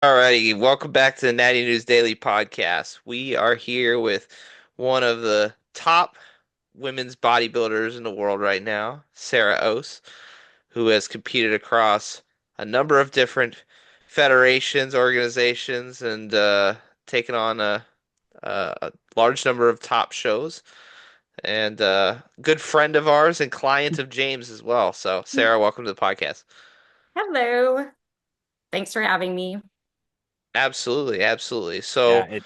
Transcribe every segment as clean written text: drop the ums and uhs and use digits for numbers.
Alrighty, welcome back to the Natty News Daily podcast. We are here with one of the top women's bodybuilders in the world right now, Sarah Oase, who has competed across a number of different federations, organizations, and taken on a large number of top shows. And good friend of ours and client of James as well. So, Sarah, welcome to the podcast. Hello. Thanks for having me. Absolutely, absolutely. Yeah, So, it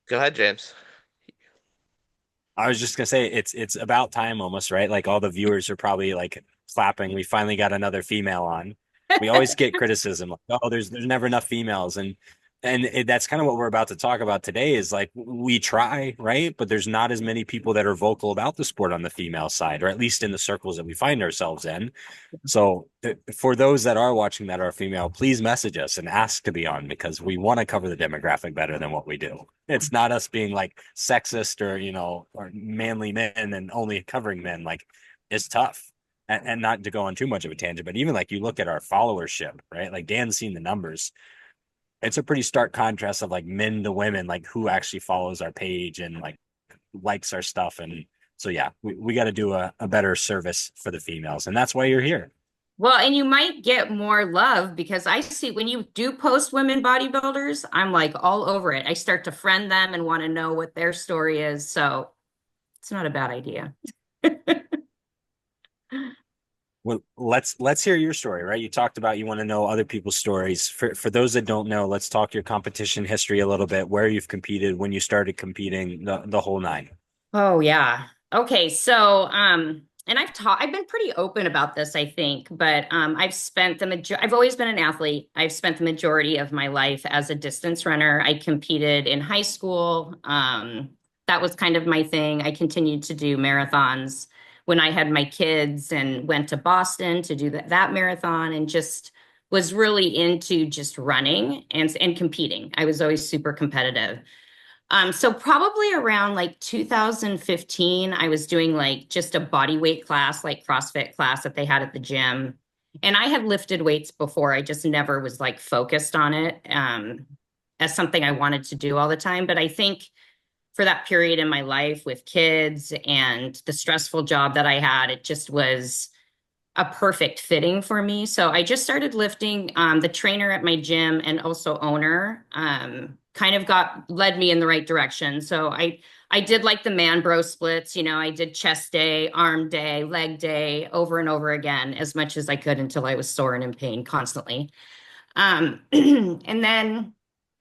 go ahead, James. I was just gonna say it's about time almost, right? Like all the viewers are probably like clapping. We finally got another female on. We always get criticism like, oh, there's never enough females, and that's kind of what we're about to talk about today. Is like we try, right? But there's not as many people that are vocal about the sport on the female side, or at least in the circles that we find ourselves in. So for those that are watching that are female, please message us and ask to be on because we want to cover the demographic better than what we do. It's not us being like sexist or, or manly men and only covering men. Like it's tough. And not to go on too much of a tangent, but even like you look at our followership, right? Like Dan's seen the numbers. It's a pretty stark contrast of like men to women, like who actually follows our page and like likes our stuff. And so, yeah, we got to do a better service for the females. And that's why you're here. Well, and you might get more love because I see when you do post women bodybuilders, I'm like all over it. I start to friend them and want to know what their story is. So it's not a bad idea. Well, let's hear your story, right? You talked about you want to know other people's stories. For those that don't know, let's talk your competition history a little bit, where you've competed, when you started competing, the whole nine. Oh yeah. Okay, so and I've been pretty open about this, I think, but I've always been an athlete. I've spent the majority of my life as a distance runner. I competed in high school. That was kind of my thing. I continued to do marathons when I had my kids and went to Boston to do that marathon and just was really into just running and competing. I was always super competitive. So probably around like 2015, I was doing like just a body weight class, like CrossFit class that they had at the gym. And I had lifted weights before. I just never was like focused on it as something I wanted to do all the time. But I think for that period in my life with kids and the stressful job that I had, it just was a perfect fitting for me. So I just started lifting. The trainer at my gym and also owner kind of got led me in the right direction. So I did like the man bro splits. I did chest day, arm day, leg day over and over again as much as I could until I was sore and in pain constantly. And then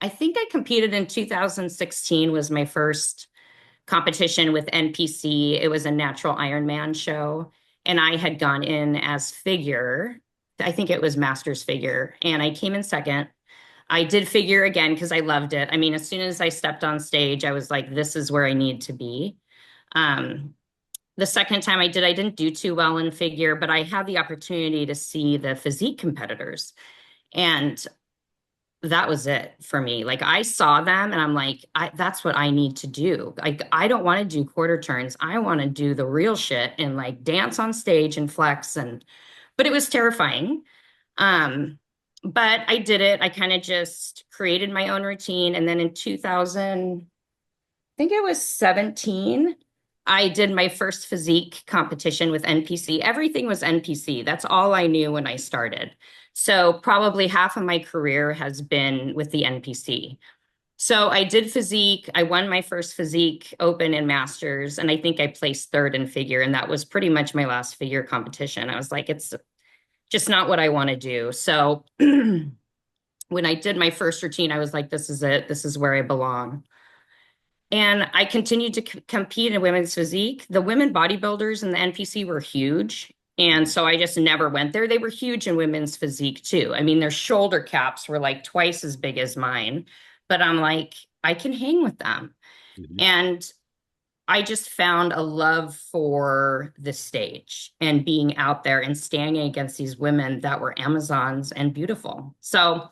I think I competed in 2016 was my first competition with NPC. It was a natural Ironman show. And I had gone in as figure. I think it was master's figure. And I came in second. I did figure again because I loved it. I mean, as soon as I stepped on stage, I was like, this is where I need to be. Um, the second time I didn't do too well in figure, but I had the opportunity to see the physique competitors. And that was it for me. Like I saw them and I'm like, that's what I need to do. Like I don't want to do quarter turns. I want to do the real shit and like dance on stage and flex but it was terrifying. Um but I did it. I kind of just created my own routine and then in 2000, I think it was 17, I did my first physique competition with NPC. Everything was NPC. That's all I knew when I started. So probably half of my career has been with the NPC. So I did physique. I won my first physique open and masters, and I think I placed third in figure. And that was pretty much my last figure competition. I was like, it's just not what I want to do. So when I did my first routine, I was like, this is it. This is where I belong. And I continued to compete in women's physique. The women bodybuilders in the NPC were huge. And so I just never went there. They were huge in women's physique too. I mean, their shoulder caps were like twice as big as mine, but I'm like, I can hang with them. Mhm. And I just found a love for the stage and being out there and standing against these women that were Amazons and beautiful. So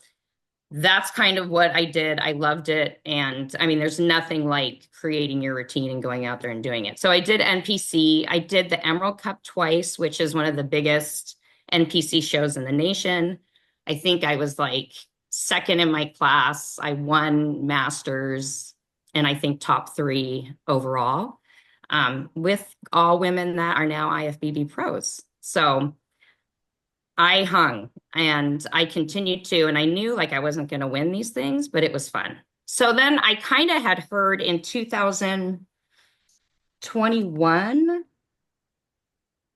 that's kind of what I did. I loved it. And I mean, there's nothing like creating your routine and going out there and doing it. So I did NPC. I did the Emerald Cup twice, which is one of the biggest NPC shows in the nation. I think I was like second in my class. I won masters and I think top 3 overall, with all women that are now IFBB pros. So I hung and I continued to, and I knew like I wasn't going to win these things, but it was fun. So then I kind of had heard in 2021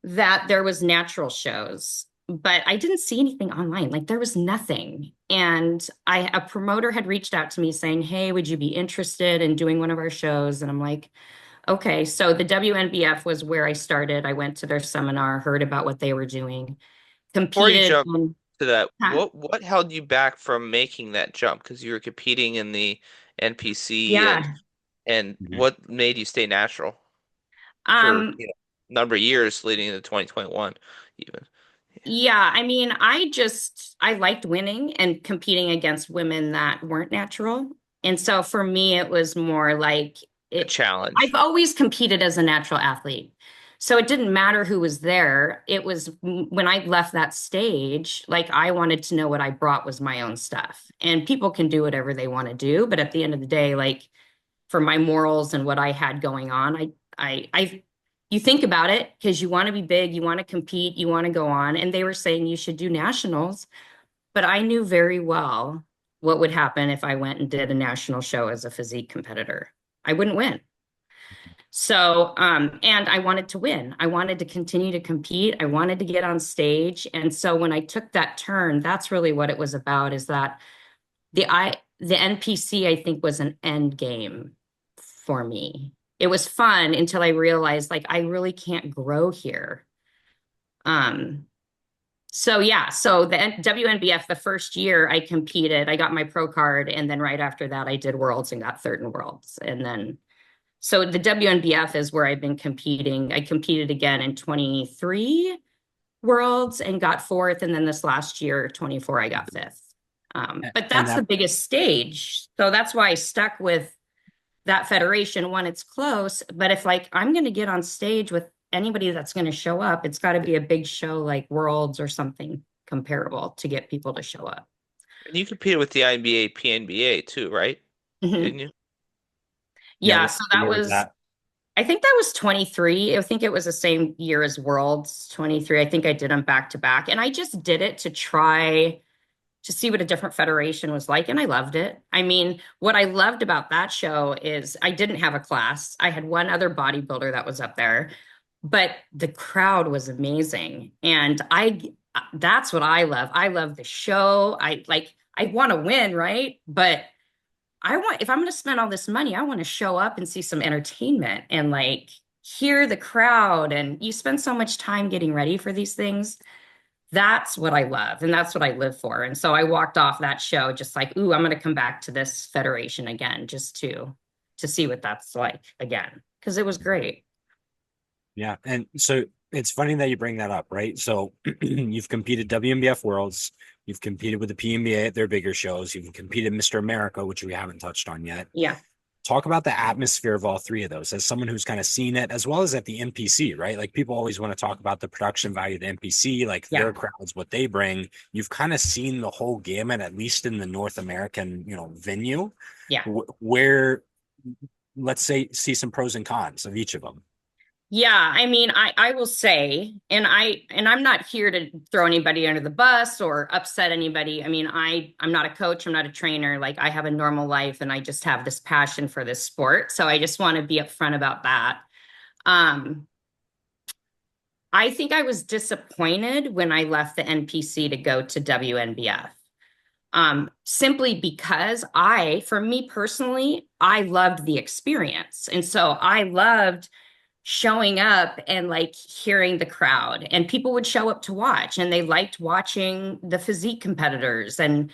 that there was natural shows, but I didn't see anything online. Like there was nothing. And a promoter had reached out to me saying, "Hey, would you be interested in doing one of our shows?" And I'm like, okay. So the WNBF was where I started. I went to their seminar, heard about what they were doing, Before you competed jump in, to that, huh? what held you back from making that jump? Because you were competing in the NPC, Yeah. and Mhm. what made you stay natural for, Um, number of years leading into 2021 even? yeah, I mean, I liked winning and competing against women that weren't natural. And so for me, it was more like A I've challenge, always competed as a natural athlete. So it didn't matter who was there. It was when I left that stage, like I wanted to know what I brought was my own stuff. And people can do whatever they want to do, but at the end of the day, like for my morals and what I had going on, I you think about it because you want to be big, you want to compete, you want to go on. And they were saying you should do nationals, but I knew very well what would happen if I went and did a national show as a physique competitor. I wouldn't win. So, and I wanted to win. I wanted to continue to compete. I wanted to get on stage. And so when I took that turn, that's really what it was about, is that the NPC, I think, was an end game for me. It was fun until I realized like I really can't grow here. Um, so yeah, so the WNBF, the first year I competed, I got my pro card, and then right after that I did worlds and got third in worlds. And then so the WNBF is where I've been competing. I competed again in 23 worlds and got fourth, and then this last year, 24, I got fifth. But And that's the that, biggest stage. So that's why I stuck with that federation. One, it's close, but if like I'm going to get on stage with anybody that's going to show up, it's got to be a big show like Worlds or something comparable to get people to show up. and you competed with the INBA, PNBA too, right? Mhm. Didn't you? yeah, Yeah, so what that year was was, that? I think that was 23. I think it was the same year as Worlds, 23. I think I did them back to back. And I just did it to try to see what a different federation was like. And I loved it. I mean, what I loved about that show is I didn't have a class. I had one other bodybuilder that was up there, but the crowd was amazing. And that's what I love. I love the show. I want to win, right? But if I'm going to spend all this money, I want to show up and see some entertainment and like hear the crowd. And you spend so much time getting ready for these things. That's what I love and that's what I live for. And so I walked off that show just like, ooh, I'm going to come back to this federation again just to see what that's like again because it was great. Yeah. And so it's funny that you bring that up, right? So you've competed WNBF Worlds, you've competed with the PNBA at their bigger shows, you've competed Mr. America, which we haven't touched on yet. Yeah. Talk about the atmosphere of all three of those as someone who's kind of seen it, as well as at the NPC, right? Like people always want to talk about the production value of the NPC, like Yeah. their crowds, what they bring. You've kind of seen the whole gamut, at least in the North American, venue, Yeah. where let's say see some pros and cons of each of them. Yeah, I mean, I will say, and I'm not here to throw anybody under the bus or upset anybody. I mean, I'm not a coach, I'm not a trainer. Like I have a normal life and I just have this passion for this sport. So I just want to be upfront about that. Um, I think I was disappointed when I left the NPC to go to WNBF. Simply because for me personally, I loved the experience. And so I loved showing up and like hearing the crowd, and people would show up to watch and they liked watching the physique competitors, and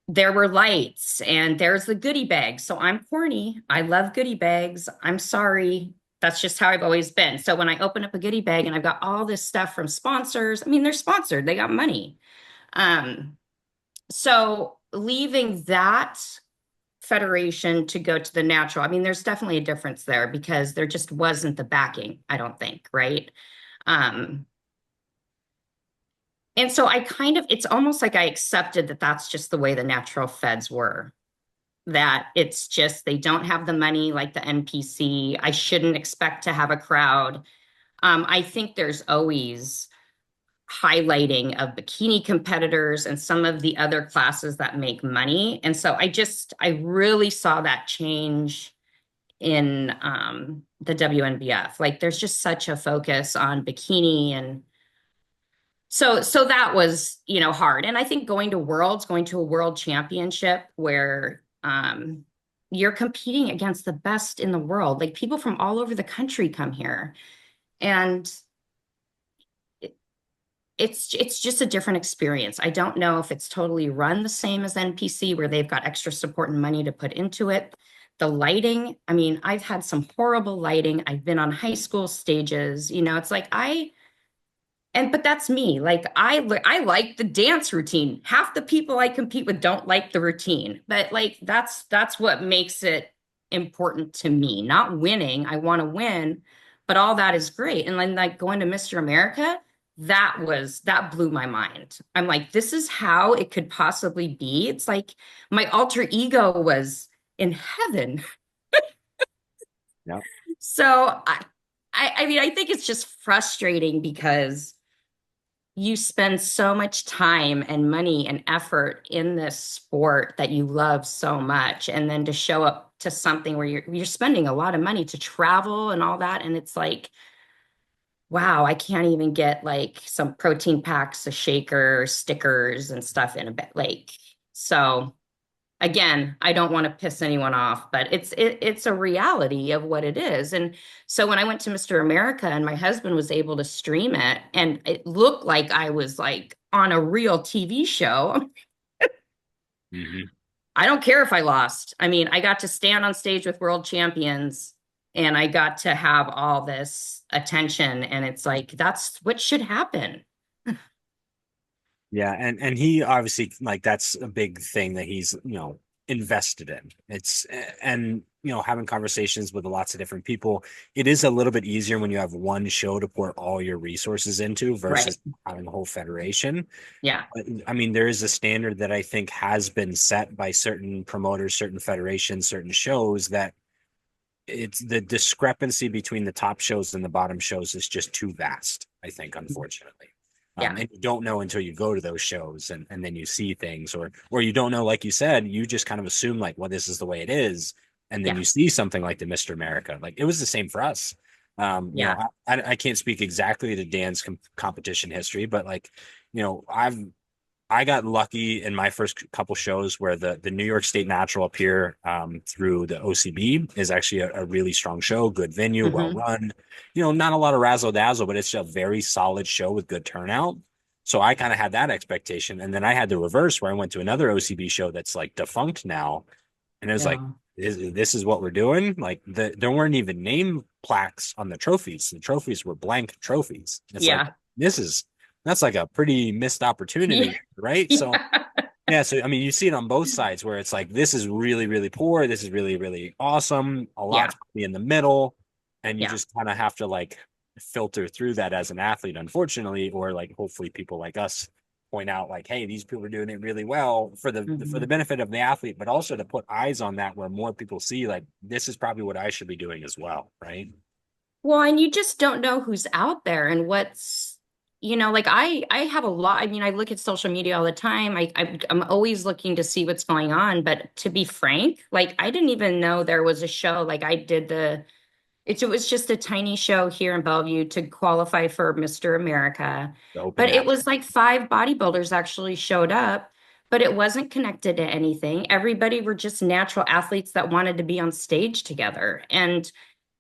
there were lights and there's the goodie bag. So I'm corny. I love goodie bags. I'm sorry. That's just how I've always been. So when I open up a goodie bag and I've got all this stuff from sponsors, I mean, they're sponsored, they got money. Um, so leaving that federation to go to the natural, I mean, there's definitely a difference there because there just wasn't the backing, I don't think, right? Um, And so it's almost like I accepted that that's just the way the natural feds were, that it's just, they don't have the money like the NPC. I shouldn't expect to have a crowd. I think there's always highlighting of bikini competitors and some of the other classes that make money. And so I really saw that change in the WNBF. Like there's just such a focus on bikini, and so that was, hard. And I think going to a world championship where you're competing against the best in the world, like people from all over the country come here. And it's just a different experience. I don't know if it's totally run the same as NPC, where they've got extra support and money to put into it. The lighting, I mean, I've had some horrible lighting. I've been on high school stages, it's like but that's me. Like I like the dance routine. Half the people I compete with don't like the routine, but like that's what makes it important to me. Not winning. I want to win, but all that is great. And then like going to Mr. America, that blew my mind. I'm like, this is how it could possibly be. It's like my alter ego was in heaven. Yeah. So I mean, I think it's just frustrating because you spend so much time and money and effort in this sport that you love so much, and then to show up to something where you're spending a lot of money to travel and all that, and it's like, wow, I can't even get like some protein packs, a shaker, stickers and stuff in a bit. Like, so again, I don't want to piss anyone off, but it's a reality of what it is. And so when I went to Mr. America and my husband was able to stream it, and it looked like I was like on a real TV show. Mm-hmm. I don't care if I lost. I mean, I got to stand on stage with world champions, and I got to have all this attention, and it's like that's what should happen. Yeah, and he obviously, like, that's a big thing that he's, invested in. It's and having conversations with lots of different people, it is a little bit easier when you have one show to pour all your resources into Right. versus having a whole federation. Yeah. But, I mean, there is a standard that I think has been set by certain promoters, certain federations, certain shows, that it's the discrepancy between the top shows and the bottom shows is just too vast, I think, unfortunately. Yeah. And you don't know until you go to those shows, and then you see things, or you don't know, like you said, you just kind of assume like, well, this is the way it is. And then Yeah. you see something like the Mr. America. Like, it was the same for us. Yeah. I can't speak exactly to Dan's competition history, but like, I got lucky in my first couple shows where the New York State Natural up here, through the OCB, is actually a really strong show, good venue, well Hmm. run. Not a lot of razzle dazzle, but it's a very solid show with good turnout. So I kind of had that expectation, and then I had the reverse where I went to another OCB show that's like defunct now, and it was like, Yeah. this is what we're doing. Like, there weren't even name plaques on the trophies. The trophies were blank trophies. It's like, Yeah. this is that's like a pretty missed Yeah. opportunity, right? So Yeah. yeah, so I mean, you see it on both sides where it's like, this is really, really poor, this is really, really awesome, a Yeah. lot's probably in the middle, and you Yeah. just kind of have to like filter through that as an athlete, unfortunately, or like hopefully people like us point out like, hey, these people are doing it really well for the Hmm. benefit of the athlete, but also to put eyes on that where more people see like, this is probably what I should be doing as well, right? Well, and you just don't know who's out there and like I have a lot. I mean, I look at social media all the time. I'm always looking to see what's going on. But to be frank, like I didn't even know there was a show. Like I did it was just a tiny show here in Bellevue to qualify for Mr. America. The open But it national. was like five bodybuilders actually showed up, but it wasn't connected to anything. Everybody were just natural athletes that wanted to be on stage together. And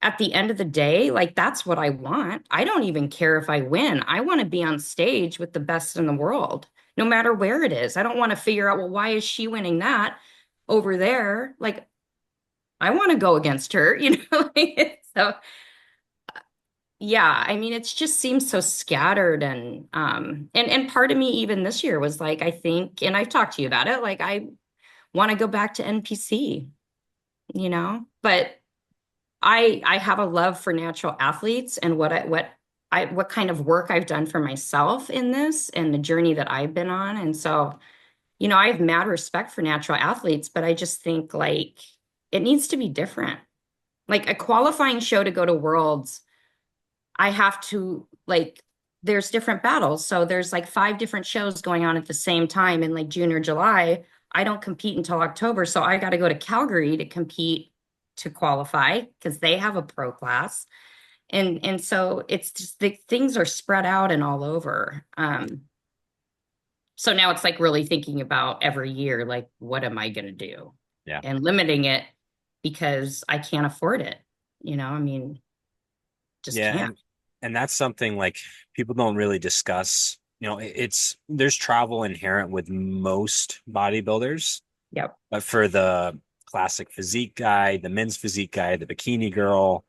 at the end of the day, like that's what I want. I don't even care if I win. I want to be on stage with the best in the world, no matter where it is. I don't want to figure out, well, why is she winning that over there? Like, I want to go against her, like, so yeah, I mean, it just seems so scattered, and part of me even this year was like, I think, and I've talked to you about it, like I want to go back to NPC, but I have a love for natural athletes and what what kind of work I've done for myself in this and the journey that I've been on. And so, I have mad respect for natural athletes, but I just think like it needs to be different. Like a qualifying show to go to Worlds, I have to like there's different battles. So there's like 5 different shows going on at the same time in like June or July. I don't compete until October, so I got to go to Calgary to compete to qualify because they have a pro class. And so it's just the things are spread out and all over. So now it's like really thinking about every year, like what am I going to do? Yeah. And limiting it because I can't afford it. I mean, just Yeah, can't. and that's something like people don't really discuss. It's there's travel inherent with most bodybuilders, Yep. but for the classic physique guy, the men's physique guy, the bikini girl,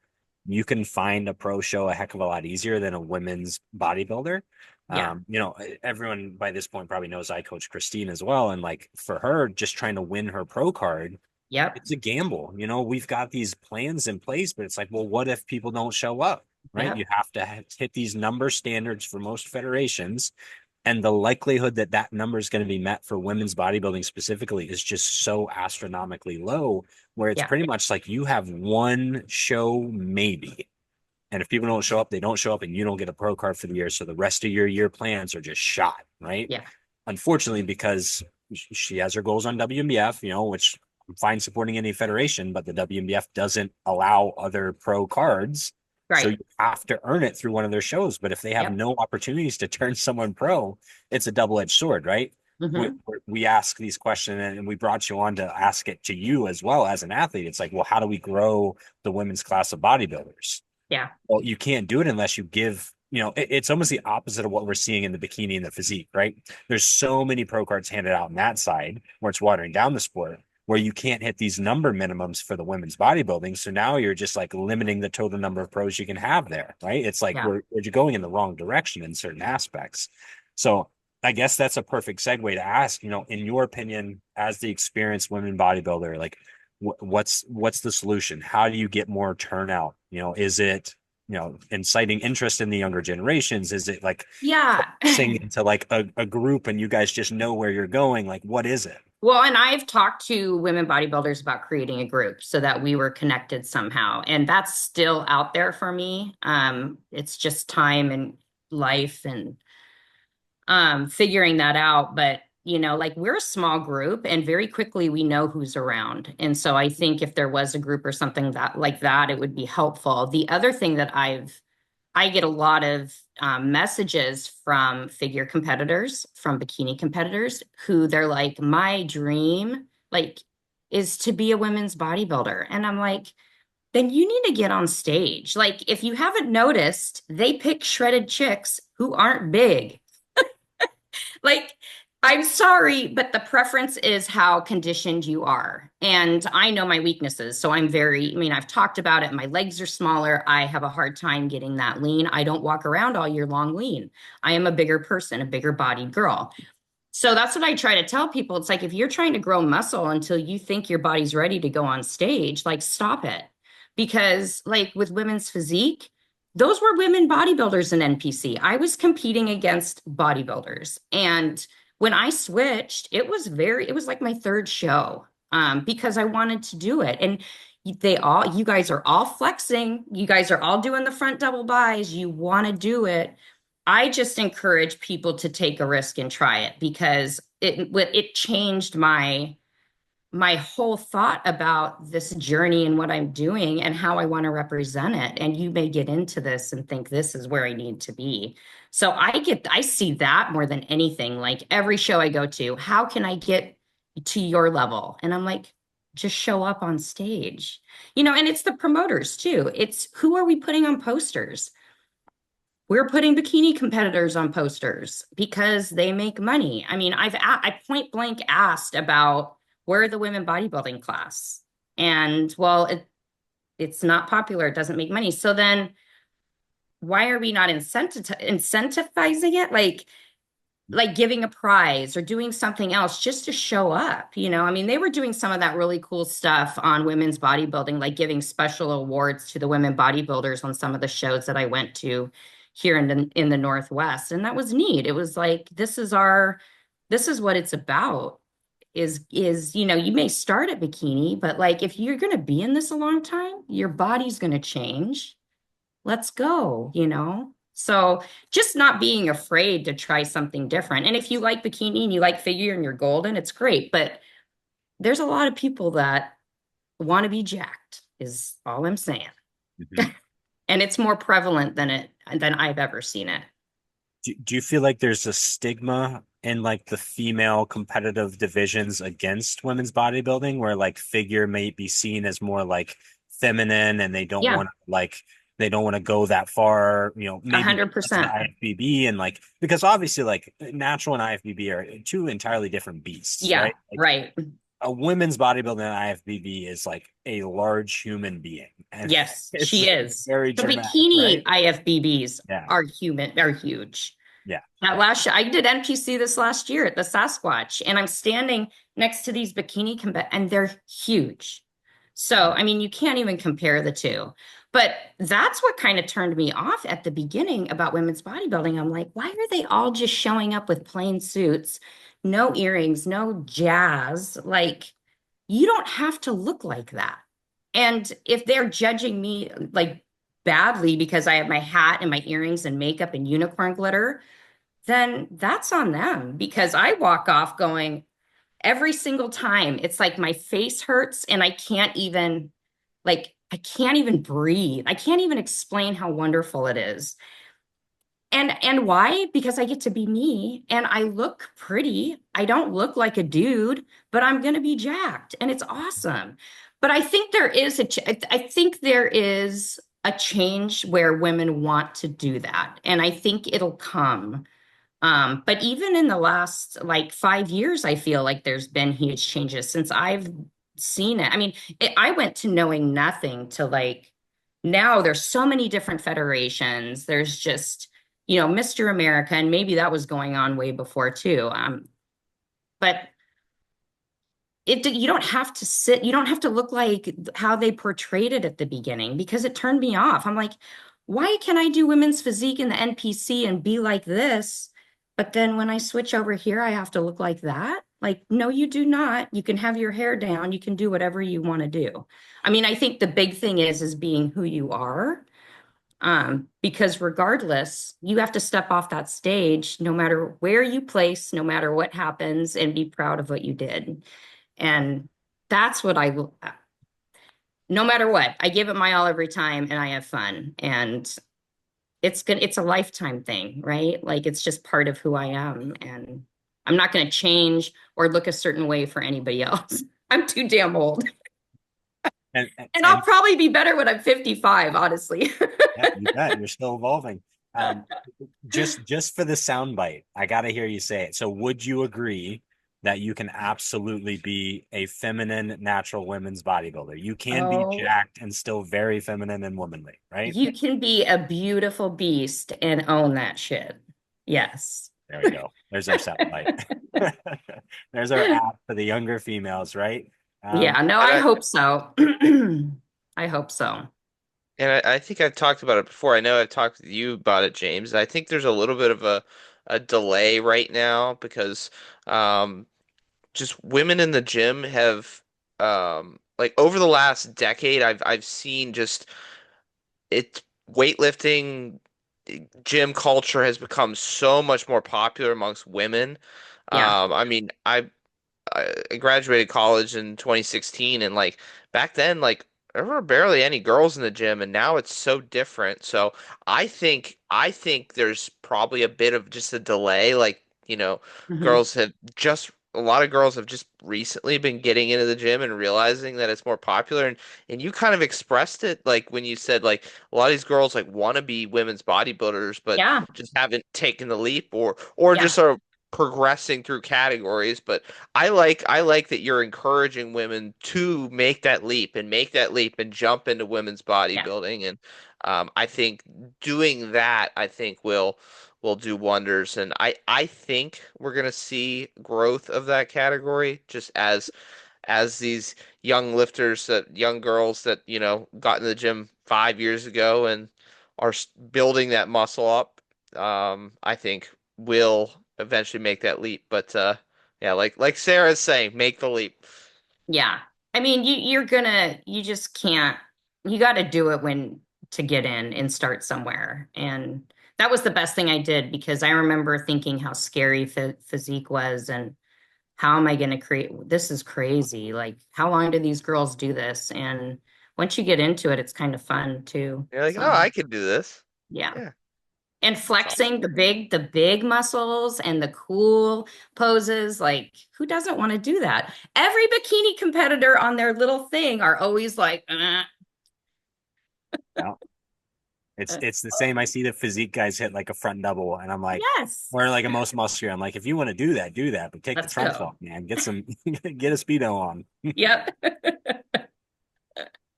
you can find a pro show a heck of a lot easier than a women's bodybuilder. Yeah. Everyone by this point probably knows I coach Christine as well, and like for her, just trying to win her pro card, Yep. it's a gamble. We've got these plans in place, but it's like, well, what if people don't show up? Right? Yep. You have to hit these number standards for most federations. And the likelihood that that number is going to be met for women's bodybuilding specifically is just so astronomically low, where it's Yeah. pretty much like you have one show, maybe. And if people don't show up, they don't show up, and you don't get a pro card for the year. So the rest of your year plans are just shot, right? Yeah. Unfortunately, because she has her goals on WMBF, which I'm fine supporting any federation, but the WMBF doesn't allow other pro cards. So Right. you have to earn it through one of their shows. But if they have Yep. no opportunities to turn someone pro, it's a double-edged sword, right? We, Hmm. we ask these questions, and we brought you on to ask it to you as well as an athlete. It's like, well, how do we grow the women's class of bodybuilders? Yeah. Well, you can't do it unless you give, it's almost the opposite of what we're seeing in the bikini and the physique, right? There's so many pro cards handed out on that side where it's watering down the sport, where you can't hit these number minimums for the women's bodybuilding. So now you're just like limiting the total number of pros you can have there, right? It's like Yeah. we're going in the wrong direction in certain aspects. So I guess that's a perfect segue to ask, in your opinion, as the experienced women bodybuilder, like what's the solution? How do you get more turnout? Is it inciting interest in the younger generations? Is it like Yeah. sing into like a group and you guys just know where you're going? Like, what is it? Well, and I've talked to women bodybuilders about creating a group so that we were connected somehow. And that's still out there for me. It's just time and life and figuring that out. But, like we're a small group and very quickly we know who's around. And so I think if there was a group or something that like that, it would be helpful. The other thing that I get a lot of messages from figure competitors, from bikini competitors, who they're like, my dream, like, is to be a women's bodybuilder. And I'm like, then you need to get on stage. Like, if you haven't noticed, they pick shredded chicks who aren't big. Like, I'm sorry, but the preference is how conditioned you are. And I know my weaknesses. So I've talked about it. My legs are smaller. I have a hard time getting that lean. I don't walk around all year long lean. I am a bigger person, a bigger bodied girl. So that's what I try to tell people. It's like, if you're trying to grow muscle until you think your body's ready to go on stage, like, stop it. Because, like, with women's physique, those were women bodybuilders in NPC. I was competing against bodybuilders. And when I switched, it was like my third show, because I wanted to do it. And you guys are all flexing. You guys are all doing the front double buys. You want to do it. I just encourage people to take a risk and try it because it changed my whole thought about this journey and what I'm doing and how I want to represent it. And you may get into this and think this is where I need to be. So I see that more than anything. Like every show I go to, how can I get to your level? And I'm like, just show up on stage, and it's the promoters too. It's who are we putting on posters? We're putting bikini competitors on posters because they make money. I mean, I point blank asked about where the women bodybuilding class, and well, it's not popular. It doesn't make money. So then, why are we not incentivizing it? Like giving a prize or doing something else just to show up. I mean, they were doing some of that really cool stuff on women's bodybuilding, like giving special awards to the women bodybuilders on some of the shows that I went to here in the Northwest. And that was neat. It was like, this is what it's about is, you may start at bikini, but like if you're going to be in this a long time, your body's going to change. Let's go. So just not being afraid to try something different. And if you like bikini and you like figure and you're golden, it's great. But there's a lot of people that want to be jacked, is all I'm saying. Mhm. And it's more prevalent than I've ever seen it. Do you feel like there's a stigma in like the female competitive divisions against women's bodybuilding where like figure may be seen as more like feminine and Yeah, they don't want to go that far, a maybe hundred because of the percent. IFBB and like because obviously like natural and IFBB are two entirely different beasts, Yeah, right? Like right. a women's bodybuilding IFBB is like a large human being and Yes, it's she is. very The dramatic, bikini right? IFBBs Yeah. are huge. Yeah. That Yeah. last I did NPC this last year at the Sasquatch, and I'm standing next to these bikini and they're huge. So, I mean, you can't even compare the two. But that's what kind of turned me off at the beginning about women's bodybuilding. I'm like, why are they all just showing up with plain suits, no earrings, no jazz? Like, you don't have to look like that. And if they're judging me like badly because I have my hat and my earrings and makeup and unicorn glitter, then that's on them because I walk off going every single time. It's like my face hurts and I can't even breathe. I can't even explain how wonderful it is. And why? Because I get to be me and I look pretty. I don't look like a dude, but I'm going to be jacked and it's awesome. But I think I think there is a change where women want to do that. And I think it'll come. But even in the last like 5 years, I feel like there's been huge changes since I've seen it. I mean, I went to knowing nothing to like now there's so many different federations. There's just, Mr. America, and maybe that was going on way before too. But you don't have to you don't have to look like how they portrayed it at the beginning because it turned me off. I'm like, why can I do women's physique in the NPC and be like this? But then when I switch over here, I have to look like that. Like, no, you do not. You can have your hair down. You can do whatever you want to do. I mean, I think the big thing is being who you are. Because regardless, you have to step off that stage, no matter where you place, no matter what happens, and be proud of what you did. And that's what no matter what, I give it my all every time and I have fun. And it's a lifetime thing, right? Like it's just part of who I am. And I'm not going to change or look a certain way for anybody else. I'm too damn old. And And I'll and probably be better when I'm 55, honestly. yeah, you bet. You're still evolving. Um, just for the soundbite, I gotta hear you say it. So, would you agree that you can absolutely be a feminine, natural women's bodybuilder? You can be Oh, jacked and still very feminine and womanly, right? you can be a beautiful beast and own that shit. Yes. There we go. There's our soundbite. There's our app for the younger females, right? Yeah, no, And I I, hope so. I hope so. I think I've talked about it before. I know I've talked with you about it, James. I think there's a little bit of a delay right now because um, just women in the gym have like over the last decade, I've seen just it weightlifting gym culture has become so much more popular amongst women. Yeah. I mean, I graduated college in 2016 and like back then like there were barely any girls in the gym and now it's so different. So I think there's probably a bit of just a delay like, Hmm. girls have just a lot of girls have just recently been getting into the gym and realizing that it's more popular and you kind of expressed it like when you said like a lot of these girls like want to be women's bodybuilders but Yeah. just haven't taken the leap or Yeah. just are progressing through categories, but I like that you're encouraging women to make that leap and jump into women's Yeah. bodybuilding, and I think doing that I think will do wonders, and I think we're gonna see growth of that category just as these young lifters that young girls that got in the gym 5 years ago and are building that muscle up, I think will eventually make that leap. But yeah, like Sarah's saying, make the leap. Yeah. I mean, you just can't, you got to do it when to get in and start somewhere. And that was the best thing I did because I remember thinking how scary physique was and how am I going to create, this is crazy. Like, how long do these girls do this? And once you get into it, it's kind of fun too. You're like, oh, So, I can do this. yeah. Yeah. And That's awesome. flexing the big muscles and the cool poses, like who doesn't want to do that? Every bikini competitor on their little thing are always like Yeah. It's uh, it's the same. I see the physique guys hit like a front double, and I'm like, yes, or like a most muscular. I'm like, if you want to do that, do that, but take the let's trunks go. off, man. Get some, get a speedo on. Yep.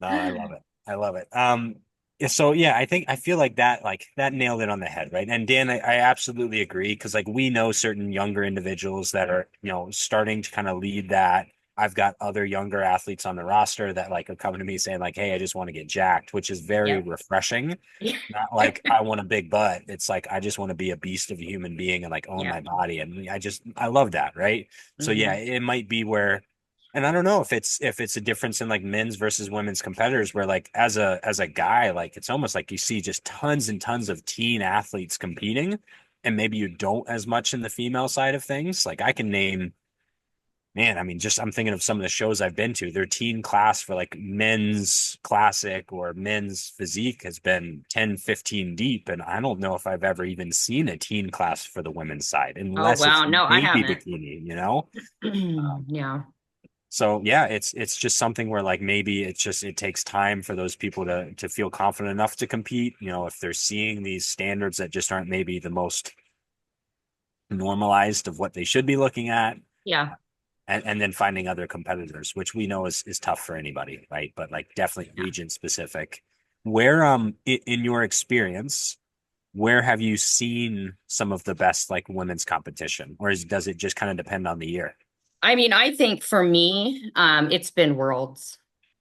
No, I love it. I love it. Yeah, so yeah, I feel like that nailed it on the head, right? And Dan, I absolutely agree because like we know certain younger individuals that are, starting to kind of lead that. I've got other younger athletes on the roster that like are coming to me saying like, "Hey, I just want to get jacked," which is very Yep. refreshing. Not like I want a big butt. It's like I just want to be a beast of a human being and like own Yeah. my body. And I love that, right? So yeah, Hmm. it might be where and I don't know if it's a difference in like men's versus women's competitors where like as a guy, like it's almost like you see just tons and tons of teen athletes competing, and maybe you don't as much in the female side of things. Like I can name, man, I mean, just I'm thinking of some of the shows I've been to. Their teen class for like men's classic or men's physique has been 10, 15 deep. And I don't know if I've ever even seen a teen class for the women's side, Oh unless it's wow. No, I baby haven't. bikini. Yeah. So yeah, it's just something where like maybe it takes time for those people to feel confident enough to compete. If they're seeing these standards that just aren't maybe the most normalized of what they should be looking at, Yeah. and then finding other competitors, which we know is tough for anybody, right? But like definitely Yeah. region specific. Where in your experience, where have you seen some of the best like women's competition, or does it just kind of depend on the year? I mean, I think for me, it's been worlds.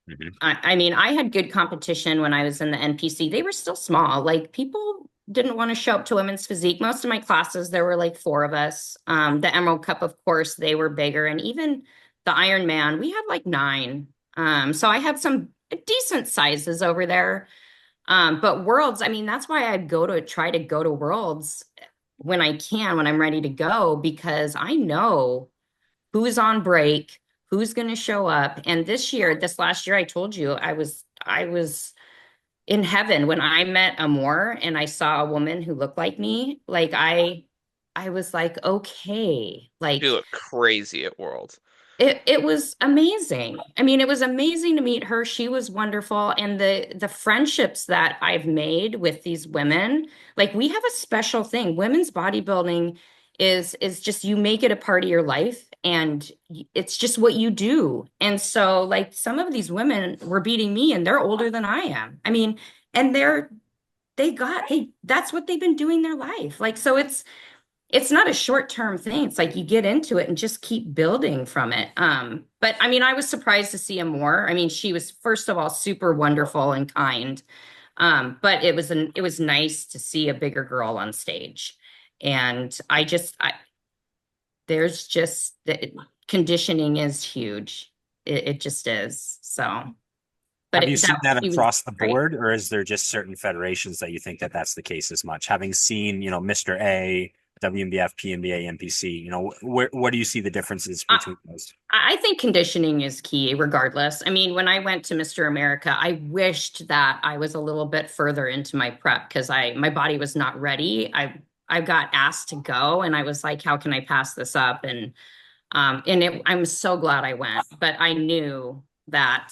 Mhm. I mean, I had good competition when I was in the NPC. They were still small. Like people didn't want to show up to women's physique. Most of my classes, there were like four of us. The Emerald Cup, of course, they were bigger. And even the Ironman, we had like nine. So I had some decent sizes over there. But Worlds, I mean, that's why I try to go to Worlds when I can, when I'm ready to go, because I know who's on break, who's going to show up. And this last year, I told you I was in heaven when I met Amor and I saw a woman who looked like me. Like I was like, okay, You like look crazy at Worlds. it was amazing. I mean, it was amazing to meet her. She was wonderful. And the friendships that I've made with these women, like we have a special thing. Women's bodybuilding is just you make it a part of your life and it's just what you do. And so like some of these women were beating me and they're older than I am. I mean, and that's what they've been doing their life. Like so it's not a short-term thing. It's like you get into it and just keep building from it. But I mean, I was surprised to see him more. I mean, she was first of all super wonderful and kind. But it was nice to see a bigger girl on stage. And there's just the conditioning is huge. It just is. So, but Have you seen that she was across the great. board, or is there just certain federations that you think that that's the case as much? Having seen, Mr. A, WMBF, PNBA, NPC, where do you see the differences between those? I think conditioning is key regardless. I mean, when I went to Mr. America, I wished that I was a little bit further into my prep because my body was not ready. I got asked to go and I was like, how can I pass this up? I'm so glad I went, but I knew that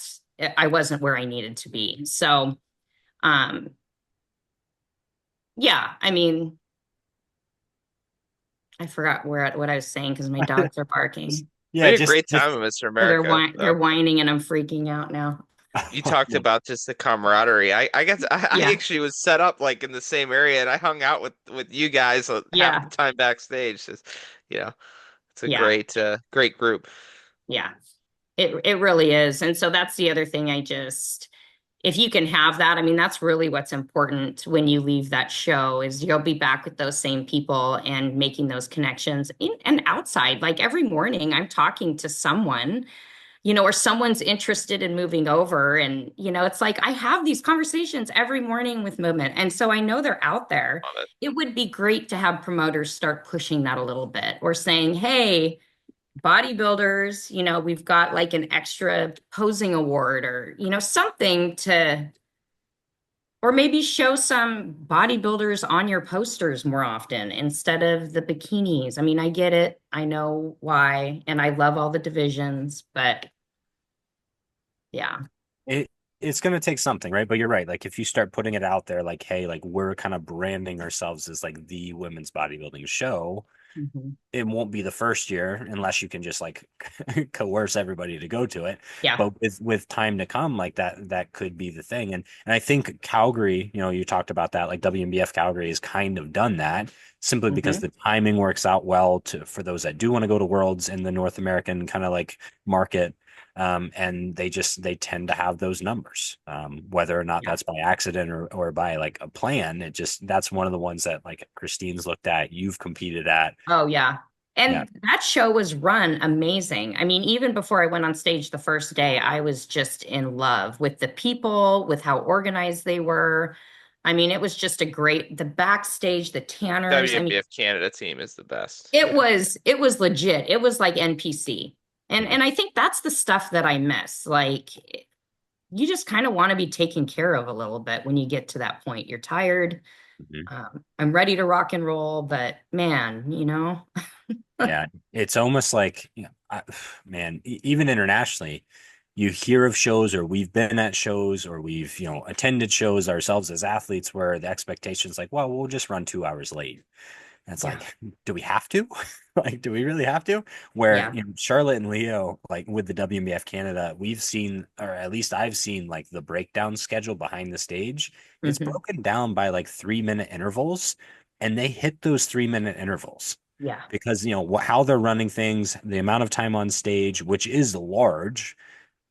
I wasn't where I needed to be. So, um, yeah, I mean, I forgot what I was saying because my dogs are barking. Yeah, We had a just great time at Mr. Oh, America. they're whining and I'm freaking out now. You talked about just the camaraderie. I guess I Yeah. actually was set up like in the same area, and I hung out with you guys half the Yeah. time backstage. Just, you know, it's a Yeah. great group. Yeah. It really is. And so that's the other thing I just if you can have that, I mean, that's really what's important when you leave that show is you'll be back with those same people and making those connections in and outside. Like every morning, I'm talking to someone, or someone's interested in moving over. And, it's like I have these conversations every morning with movement. And so I know they're out there. Love it. It would be great to have promoters start pushing that a little bit or saying, hey, bodybuilders, we've got like an extra posing award or, something to, or maybe show some bodybuilders on your posters more often instead of the bikinis. I mean, I get it. I know why. And I love all the divisions, but yeah. It it's gonna take something, right? But you're right. Like if you start putting it out there, like, hey, like we're kind of branding ourselves as like the women's bodybuilding show, Mhm. it won't be the first year unless you can just like coerce everybody to go to it. Yeah. But with time to come, like that could be the thing. And I think Calgary, you talked about that, like WMBF Calgary has kind of done that simply because Hmm. the timing works out well to for those that do want to go to Worlds in the North American kind of like market. And they tend to have those numbers, whether or not Yeah. that's by accident or by like a plan. That's one of the ones that like Christine's looked at, you've competed at. Oh, yeah. Yeah. And that show was run amazing. I mean, even before I went on stage the first day, I was just in love with the people, with how organized they were. I mean, it was just the backstage, the tanners. I mean, WNBF Canada team is the best. it was legit. It was like NPC. And I think that's the stuff that I miss. Like you just kind of want to be taken care of a little bit when you get to that point. You're tired. Mhm. I'm ready to rock and roll, but man, Yeah, it's almost like, man, even internationally, you hear of shows or we've been at shows or we've, attended shows ourselves as athletes where the expectation's like, well, we'll just run 2 hours late. And it's Yeah, like, do we have to? Like, do we really have to? Where, yeah. Charlotte and Leo, like with the WMBF Canada, we've seen, or at least I've seen like the breakdown schedule behind the stage. It's Hmm. broken down by like 3 minute intervals, and they hit those 3 minute intervals Yeah. because how they're running things, the amount of time on stage, which is large,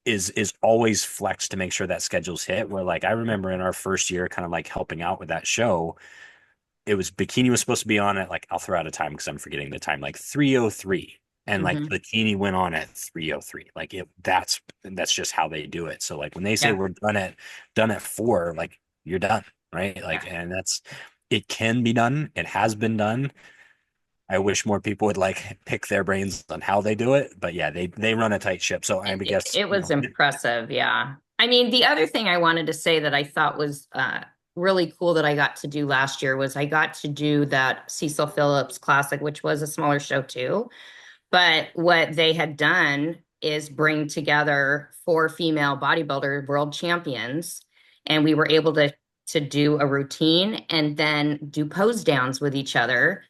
is always flexed to make sure that schedule's hit. Where like I remember in our first year, kind of like helping out with that show, it was bikini was supposed to be on at like I'll throw out a time because I'm forgetting the time, like 3:03. And like Hmm. bikini went on at 3:03. Like that's just how they do it. So like when they say Yeah. we're done at 4, like you're done, right? Yeah. Like and it can be done. It has been done. I wish more people would like pick their brains on how they do it. But yeah, they run a tight ship. So I It, would it, guess, it was impressive. Yeah. I mean, the other thing I wanted to say that I thought was really cool that I got to do last year was I got to do that Cecil Phillips Classic, which was a smaller show too. But what they had done is bring together 4 female bodybuilder world champions, and we were able to do a routine and then do pose downs with each other.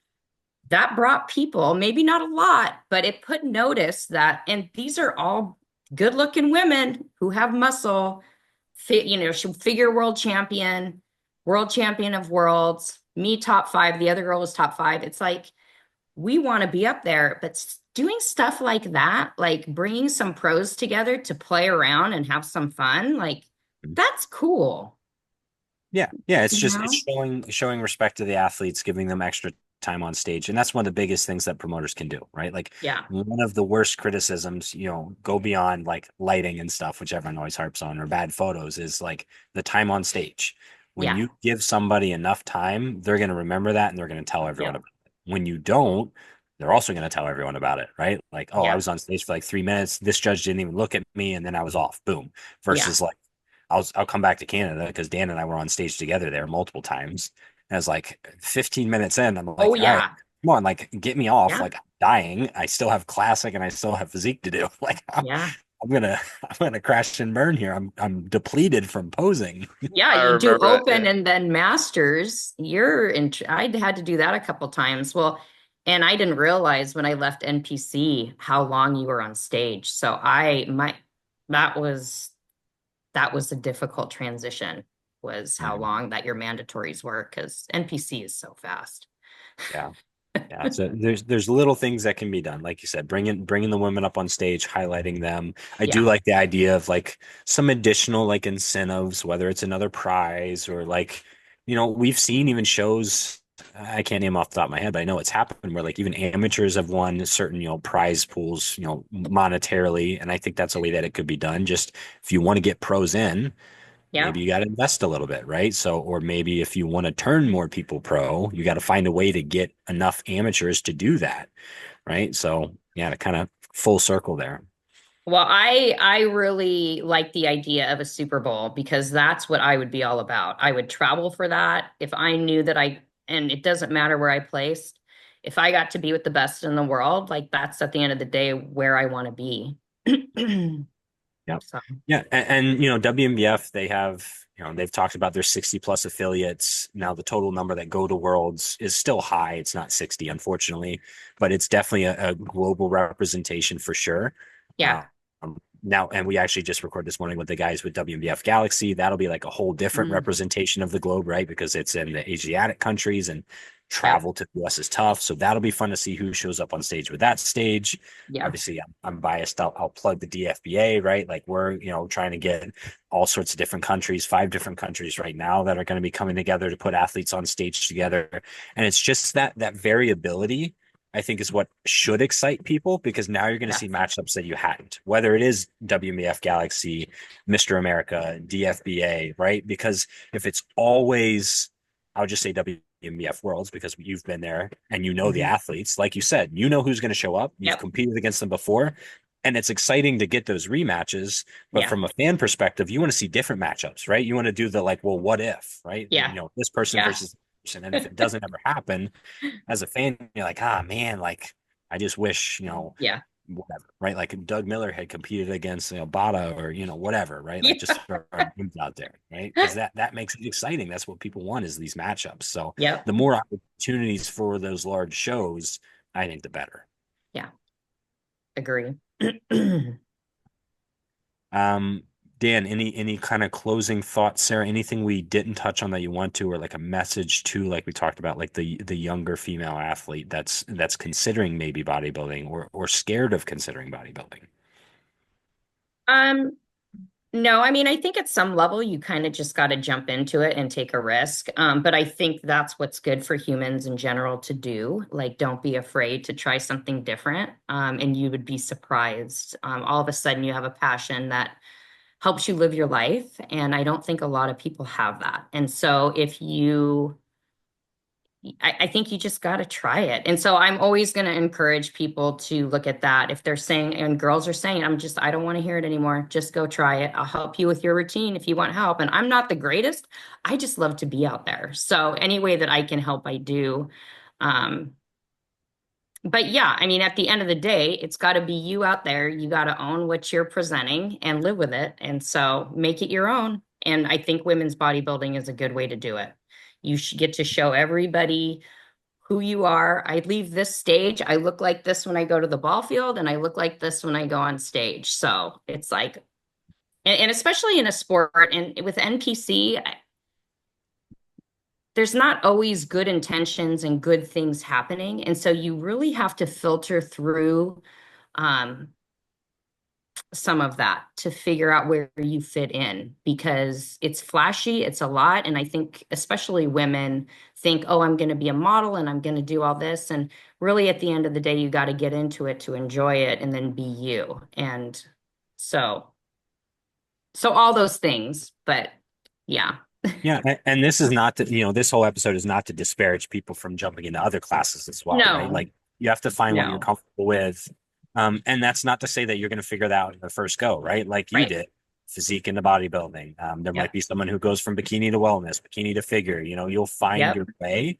That brought people, maybe not a lot, but it put notice that, and these are all good looking women who have muscle, she figure world champion of worlds, me top five, the other girl was top five. It's like, we want to be up there, but doing stuff like that, like bringing some pros together to play around and have some fun, like that's cool, yeah, it's you just it's know? showing respect to the athletes, giving them extra time on stage. And that's one of the biggest things that promoters can do, right? Like Yeah. one of the worst criticisms, go beyond like lighting and stuff, which everyone always harps on, or bad photos, is like the time on stage. When Yeah. you give somebody enough time, they're going to remember that and they're going to tell everyone Yep. about it. When you don't, they're also going to tell everyone about it, right? Like, oh, I Yeah. was on stage for like 3 minutes. This judge didn't even look at me, and then I was off. Boom. Yeah. Versus like I'll come back to Canada because Dan and I were on stage together there multiple times. And I was like 15 minutes in, I'm Oh like, all right, yeah. come on, like get me off. Yeah. Like I'm dying. I still have classic and I still have physique to do. Like Yeah. I'm gonna I'm gonna crash and burn here. I'm depleted from posing. Yeah. I You do remember that. open Yeah. and then masters. I'd had to do that a couple times. Well, and I didn't realize when I left NPC how long you were on stage. So that was that was a difficult transition, was how Mhm. long that your mandatories were, because NPC is so fast. Yeah. Yeah, so there's little things that can be done, like you said, bringing the women up on stage, highlighting them. I do Yeah. like the idea of like some additional like incentives, whether it's another prize or like, we've seen even shows. I can't name off the top of my head, but I know it's happened where like even amateurs have won certain, prize pools, monetarily, and I think that's a way that it could be done. Just if you want to get pros in, Yeah. maybe you got to invest a little bit, right? So, or maybe if you want to turn more people pro, you got to find a way to get enough amateurs to do that, right? So, yeah, to kind of full circle there. Well, I really like the idea of a Super Bowl because that's what I would be all about. I would travel for that if I knew that and it doesn't matter where I placed. If I got to be with the best in the world, like that's at the end of the day where I want to be. Yeah. So, Yeah. And WMBF, they've talked about their 60 plus affiliates. Now, the total number that go to Worlds is still high. It's not 60, unfortunately, but it's definitely a global representation for sure. yeah. Now, and we actually just recorded this morning with the guys with WMBF Galaxy. That'll be like a whole different Mm, representation of the globe, right? Because it's in the Asiatic countries and yep. travel to the US is tough. So that'll be fun to see who shows up on stage with that stage. Yeah. Obviously, I'm biased. I'll plug the DFBA, right? Like we're, trying to get all sorts of different countries, 5 different countries right now that are going to be coming together to put athletes on stage together. And it's just that variability, I think, is what should excite people because now you're going to Yeah. see matchups that you hadn't, whether it is WMBF Galaxy, Mr. America, DFBA, right? Because if it's always, I'll just say WMBF Worlds because you've been there and the Mhm. athletes, like you said, who's going to show up. You've Yep. competed against them before. And it's exciting to get those rematches. But Yeah. from a fan perspective, you want to see different matchups, right? You want to do the like, well, what if, right? Yeah. This person Yeah. versus this person. And if it doesn't ever happen, as a fan, you're like, ah, man, like I just wish, Yeah. whatever, right? Like Doug Miller had competed against, Bada or, whatever, right? Like Yeah. just throw our names out there, right? Because that makes it exciting. That's what people want is these matchups. So Yep. the more opportunities for those large shows, I think the better. Yeah. Agree. Um, Dan, any kind of closing thoughts, Sarah? Anything we didn't touch on that you want to, or like a message to, like we talked about, like the younger female athlete that's considering maybe bodybuilding or scared of considering bodybuilding? Um, No, I mean, I think at some level you kind of just got to jump into it and take a risk. But I think that's what's good for humans in general to do. Like, don't be afraid to try something different. And you would be surprised. All of a sudden, you have a passion that helps you live your life. And I don't think a lot of people have that. And so if you I think you just got to try it. And so I'm always going to encourage people to look at that. If they're saying, and girls are saying, I don't want to hear it anymore. Just go try it. I'll help you with your routine if you want help. And I'm not the greatest. I just love to be out there. So any way that I can help, I do. Um, but yeah, I mean, at the end of the day, it's got to be you out there. You got to own what you're presenting and live with it. And so make it your own. And I think women's bodybuilding is a good way to do it. You should get to show everybody who you are. I leave this stage. I look like this when I go to the ball field, and I look like this when I go on stage. So it's like, and especially in a sport and with NPC, there's not always good intentions and good things happening. And so you really have to filter through um, some of that to figure out where you fit in because it's flashy, it's a lot. And I think, especially women, think, oh, I'm going to be a model and I'm going to do all this. And really, at the end of the day, you got to get into it to enjoy it and then be you. And so, so all those things. But yeah, Yeah, and this is not to, this whole episode is not to disparage people from jumping into other classes as well, right? no, Like you have to find what you're no, comfortable with. And that's not to say that you're going to figure that out in the first go, right? Like you right. did, physique into bodybuilding. There Yeah. might be someone who goes from bikini to wellness, bikini to figure, you'll find Yep. your way.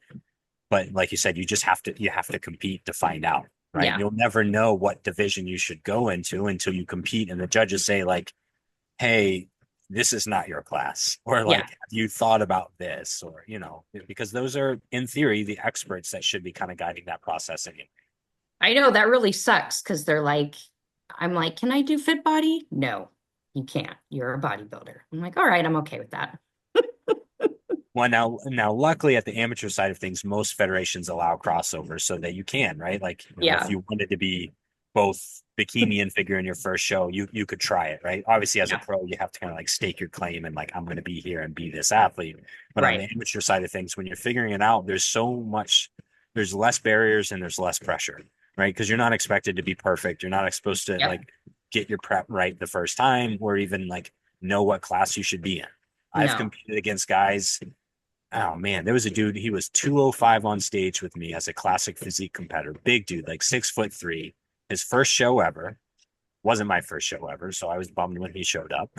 But like you said, you have to compete to find out, right? Yeah. You'll never know what division you should go into until you compete and the judges say like, hey, this is not your class, or like, Yeah. have you thought about this, or because those are in theory the experts that should be kind of guiding that process anyway. I know that really sucks because they're like, I'm like, can I do fit body? No, you can't. You're a bodybuilder. I'm like, all right, I'm okay with that. Well, now, luckily, at the amateur side of things, most federations allow crossovers so that you can, right? Like, if Yeah. you wanted to be both bikini and figure in your first show, you could try it, right? Obviously, as a Yeah. pro, you have to kind of like stake your claim and like, I'm going to be here and be this athlete. But on the Right. amateur side of things, when you're figuring it out, there's less barriers and there's less pressure, right? Because you're not expected to be perfect. You're not supposed to Yep. like get your prep right the first time or even like know what class you should be in. I've No. competed against guys. Oh man, there was a dude. He was 205 on stage with me as a classic physique competitor. Big dude, like 6'3". His first show ever. Wasn't my first show ever, so I was bummed when he showed up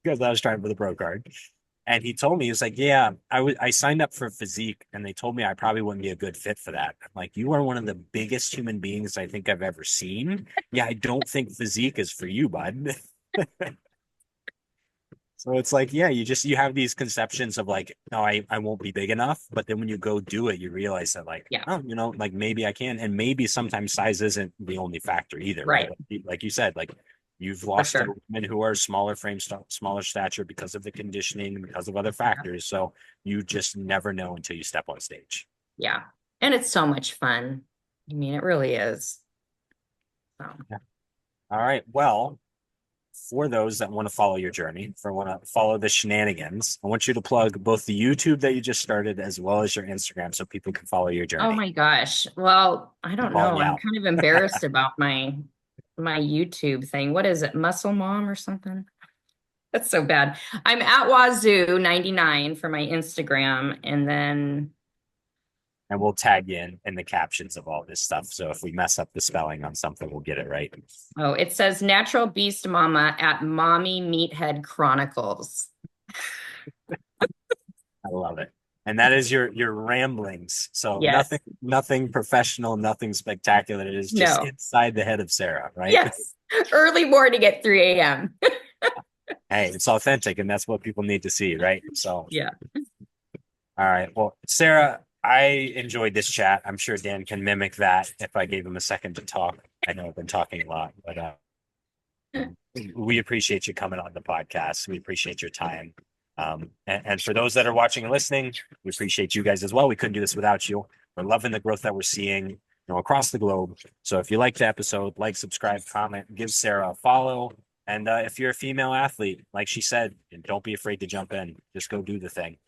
because I was trying for the pro card. And he told me, he was like, "Yeah, I signed up for physique, and they told me I probably wouldn't be a good fit for that." I'm like, "You are one of the biggest human beings I think I've ever seen. Yeah, I don't think physique is for you, bud." So it's like, yeah, you have these conceptions of like, no, I won't be big enough. But then when you go do it, you realize that like, Yeah. oh, like maybe I can. And maybe sometimes size isn't the only factor either, right? Right. Like you said, like you've For lost to sure. women who are smaller stature because of the conditioning, because of other Yeah. factors. So you just never know until you step on stage. Yeah. And it's so much fun. I mean, it really is. So, Yeah. All right. Well, for those that want to follow your journey, for want to follow the shenanigans, I want you to plug both the YouTube that you just started as well as your Instagram so people can follow your oh journey. my gosh. Well, I I'm don't calling know. you I'm out. kind of embarrassed about my YouTube thing. What is it? Muscle Mom or something? That's so bad. I'm at Wazoo 99 for my Instagram. And then, And we'll tag you in the captions of all this stuff. So if we mess up the spelling on something, we'll get it right. oh, it says Natural Beast Mama at Mommy Meathead Chronicles. I love it. And that is your ramblings. So Yes. nothing professional, nothing spectacular. It is just No. inside the head of Sarah, right? Yes. Early morning at 3 a.m. Hey, it's authentic, and that's what people need to see, right? So Yeah. all right. Well, Sarah, I enjoyed this chat. I'm sure Dan can mimic that if I gave him a second to talk. I know I've been talking a lot, but we appreciate you coming on the podcast. We appreciate your time. And for those that are watching and listening, we appreciate you guys as well. We couldn't do this without you. We're loving the growth that we're seeing, across the globe. So if you liked the episode, like, subscribe, comment, give Sarah a follow. And if you're a female athlete, like she said, don't be afraid to jump in. Just go do the thing.